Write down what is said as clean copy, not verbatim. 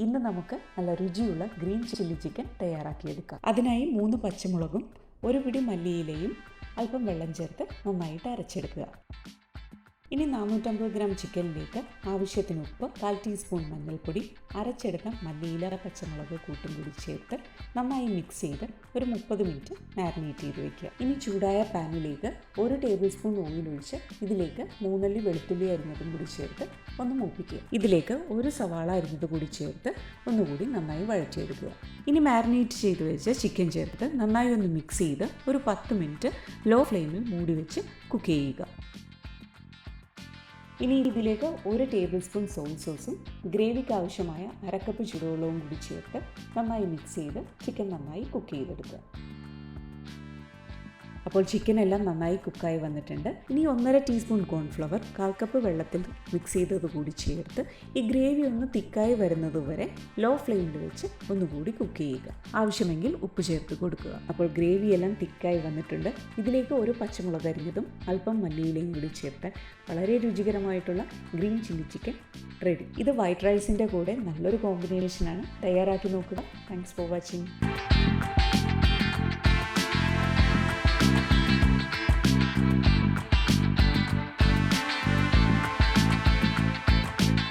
ഇന്ന് നമുക്ക് നല്ല രുചിയുള്ള ഗ്രീൻ ചില്ലി ചിക്കൻ തയ്യാറാക്കിയെടുക്കാം. അതിനായി 3 പച്ചമുളകും 1 പിടി മല്ലിയിലയും അല്പം വെള്ളം ചേർത്ത് നന്നായിട്ട് അരച്ചെടുക്കുക. ഇനി 450 ഗ്രാം ചിക്കനിലേക്ക് ആവശ്യത്തിന് ഉപ്പ്, 1/4 ടീസ്പൂൺ മഞ്ഞൾപ്പൊടി, അരച്ചെടുത്ത മല്ലിയില, പച്ചമുളക് കൂട്ടും കൂടി ചേർത്ത് നന്നായി മിക്സ് ചെയ്ത് ഒരു 30 മിനിറ്റ് മാരിനേറ്റ് ചെയ്ത് വയ്ക്കുക. ഇനി ചൂടായ പാനിലേക്ക് 1 ടേബിൾ സ്പൂൺ ഓയിൽ ഒഴിച്ച് ഇതിലേക്ക് 3 അല്ലി വെളുത്തുള്ളി അരിഞ്ഞതും കൂടി ചേർത്ത് ഒന്ന് മൂപ്പിക്കുക. ഇതിലേക്ക് 1 സവാള അരിഞ്ഞത് കൂടി ചേർത്ത് ഒന്നുകൂടി നന്നായി വഴറ്റിയെടുക്കുക. ഇനി മാരിനേറ്റ് ചെയ്ത് വെച്ച് ചിക്കൻ ചേർത്ത് നന്നായി ഒന്ന് മിക്സ് ചെയ്ത് ഒരു 10 മിനിറ്റ് ലോ ഫ്ലെയിമിൽ മൂടി വെച്ച് കുക്ക് ചെയ്യുക. ഇനി ഇതിലേക്ക് 1 ടേബിൾ സ്പൂൺ സോയ സോസും ഗ്രേവിക്ക് ആവശ്യമായ 1/2 കപ്പ് ചൂടുവെള്ളവും കൂടി ചേർത്ത് നന്നായി മിക്സ് ചെയ്ത് ചിക്കൻ നന്നായി കുക്ക് ചെയ്തെടുക്കുക. അപ്പോൾ ചിക്കൻ എല്ലാം നന്നായി കുക്കായി വന്നിട്ടുണ്ട്. ഇനി 1/2 ടീസ്പൂൺ കോൺഫ്ലവർ 1/4 കപ്പ് വെള്ളത്തിൽ മിക്സ് ചെയ്തത് കൂടി ചേർത്ത് ഈ ഗ്രേവി ഒന്ന് തിക്കായി വരുന്നത് വരെ ലോ ഫ്ലെയിമിൽ വെച്ച് ഒന്നുകൂടി കുക്ക് ചെയ്യുക. ആവശ്യമെങ്കിൽ ഉപ്പ് ചേർത്ത് കൊടുക്കുക. അപ്പോൾ ഗ്രേവി എല്ലാം തിക്കായി വന്നിട്ടുണ്ട്. ഇതിലേക്ക് 1 പച്ചമുളക് അരിഞ്ഞതും അല്പം മല്ലിയിലയും കൂടി ചേർത്ത് വളരെ രുചികരമായിട്ടുള്ള ഗ്രീൻ ചില്ലി ചിക്കൻ റെഡി. ഇത് വൈറ്റ് റൈസിൻ്റെ കൂടെ നല്ലൊരു കോമ്പിനേഷനാണ്. തയ്യാറാക്കി നോക്കുക. Thanks for watching.